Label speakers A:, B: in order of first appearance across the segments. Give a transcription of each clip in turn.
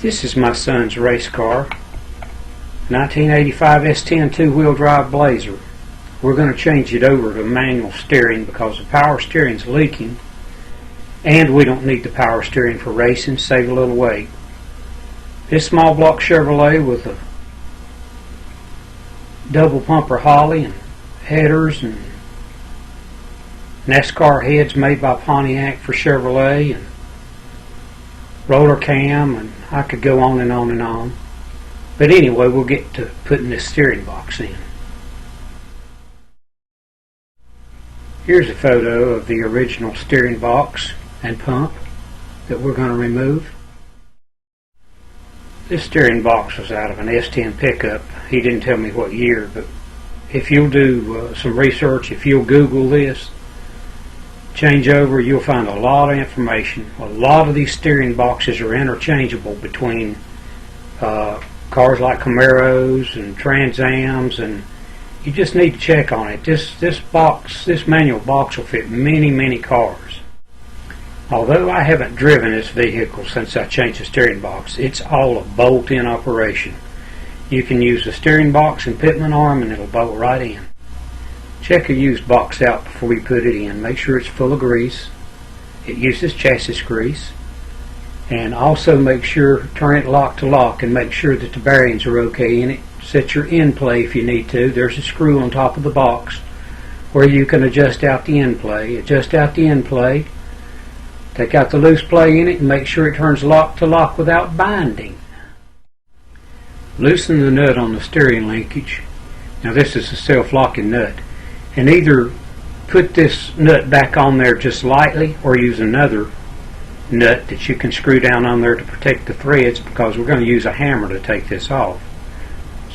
A: This is my son's race car, 1985 S-10 two-wheel drive Blazer. We're going to change it over to manual steering because the power steering is leaking, and we don't need the power steering for racing, save a little weight. This small block Chevrolet with a double pumper Holly and headers and NASCAR heads made by Pontiac for Chevrolet and roller cam, and I could go on and on and on. But anyway, we'll get to putting this steering box in. Here's a photo of the original steering box and pump that we're going to remove. This steering box was out of an S-10 pickup. He didn't tell me what year, but if you'll do some research, if you'll Google this, change over, you'll find a lot of information. A lot of these steering boxes are interchangeable between cars like Camaros and Trans Ams, and you just need to check on it. This manual box will fit many cars. Although I haven't driven this vehicle since I changed the steering box, it's all a bolt-in operation. You can use the steering box and pitman arm and it'll bolt right in. Check a used box out before you put it in. Make sure it's full of grease. It uses chassis grease. And also make sure, turn it lock to lock and make sure that the bearings are okay in it. Set your end play if you need to. There's a screw on top of the box where you can adjust out the end play. Adjust out the end play. Take out the loose play in it and make sure it turns lock to lock without binding. Loosen the nut on the steering linkage. Now this is a self-locking nut. And either put this nut back on there just lightly or use another nut that you can screw down on there to protect the threads, because we're going to use a hammer to take this off.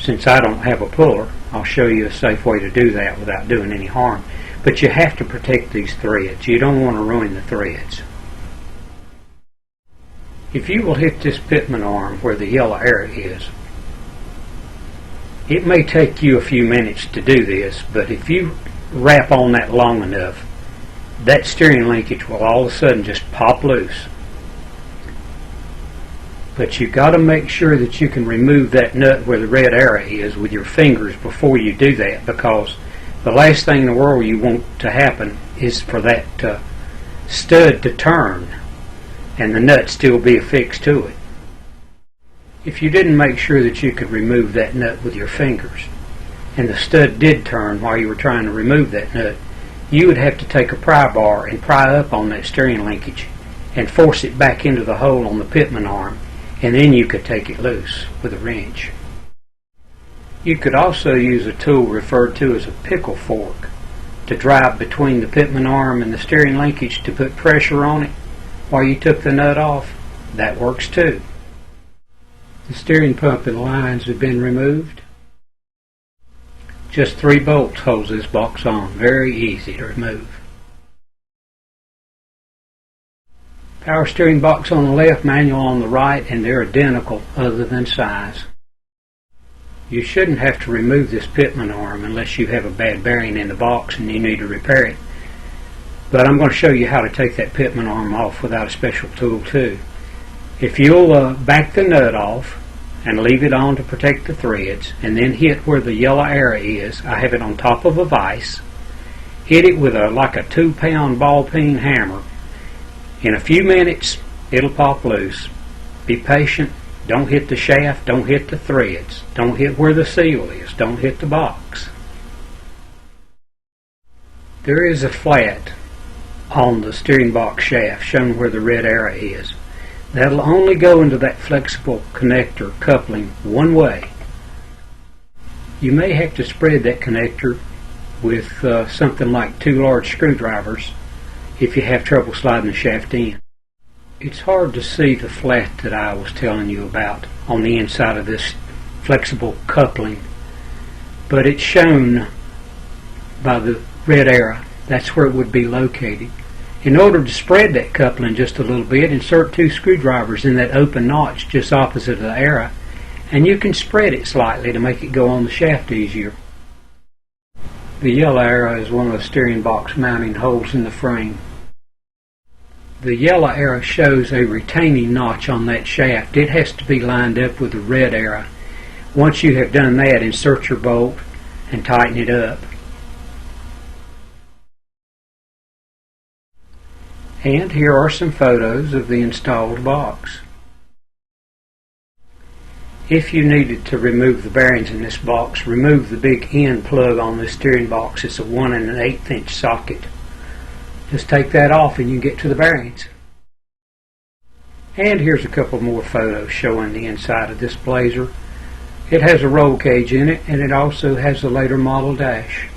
A: Since I don't have a puller, I'll show you a safe way to do that without doing any harm. But you have to protect these threads. You don't want to ruin the threads. If you will hit this pitman arm where the yellow area is, it may take you a few minutes to do this, but if you wrap on that long enough, that steering linkage will all of a sudden just pop loose. But you've got to make sure that you can remove that nut where the red area is with your fingers before you do that, because the last thing in the world you want to happen is for that stud to turn and the nut still be affixed to it. If you didn't make sure that you could remove that nut with your fingers, and the stud did turn while you were trying to remove that nut, you would have to take a pry bar and pry up on that steering linkage and force it back into the hole on the pitman arm, and then you could take it loose with a wrench. You could also use a tool referred to as a pickle fork to drive between the pitman arm and the steering linkage to put pressure on it while you took the nut off. That works too. The steering pump and lines have been removed. Just 3 bolts holds this box on. Very easy to remove. Power steering box on the left, manual on the right, and they're identical other than size. You shouldn't have to remove this pitman arm unless you have a bad bearing in the box and you need to repair it. But I'm going to show you how to take that pitman arm off without a special tool too. If you'll back the nut off and leave it on to protect the threads, and then hit where the yellow area is. I have it on top of a vise. Hit it with like a 2-pound ball peen hammer. In a few minutes it'll pop loose. Be patient. Don't hit the shaft. Don't hit the threads. Don't hit where the seal is. Don't hit the box. There is a flat on the steering box shaft shown where the red area is. That'll only go into that flexible connector coupling one way. You may have to spread that connector with something like 2 large screwdrivers if you have trouble sliding the shaft in. It's hard to see the flat that I was telling you about on the inside of this flexible coupling, but it's shown by the red arrow. That's where it would be located. In order to spread that coupling just a little bit, insert 2 screwdrivers in that open notch just opposite of the arrow, and you can spread it slightly to make it go on the shaft easier. The yellow arrow is one of the steering box mounting holes in the frame. The yellow arrow shows a retaining notch on that shaft. It has to be lined up with the red arrow. Once you have done that, insert your bolt and tighten it up. And here are some photos of the installed box. If you needed to remove the bearings in this box, remove the big end plug on this steering box. It's a 1 1/8 inch socket. Just take that off and you can get to the bearings. And here's a couple more photos showing the inside of this Blazer. It has a roll cage in it, and it also has a later model dash.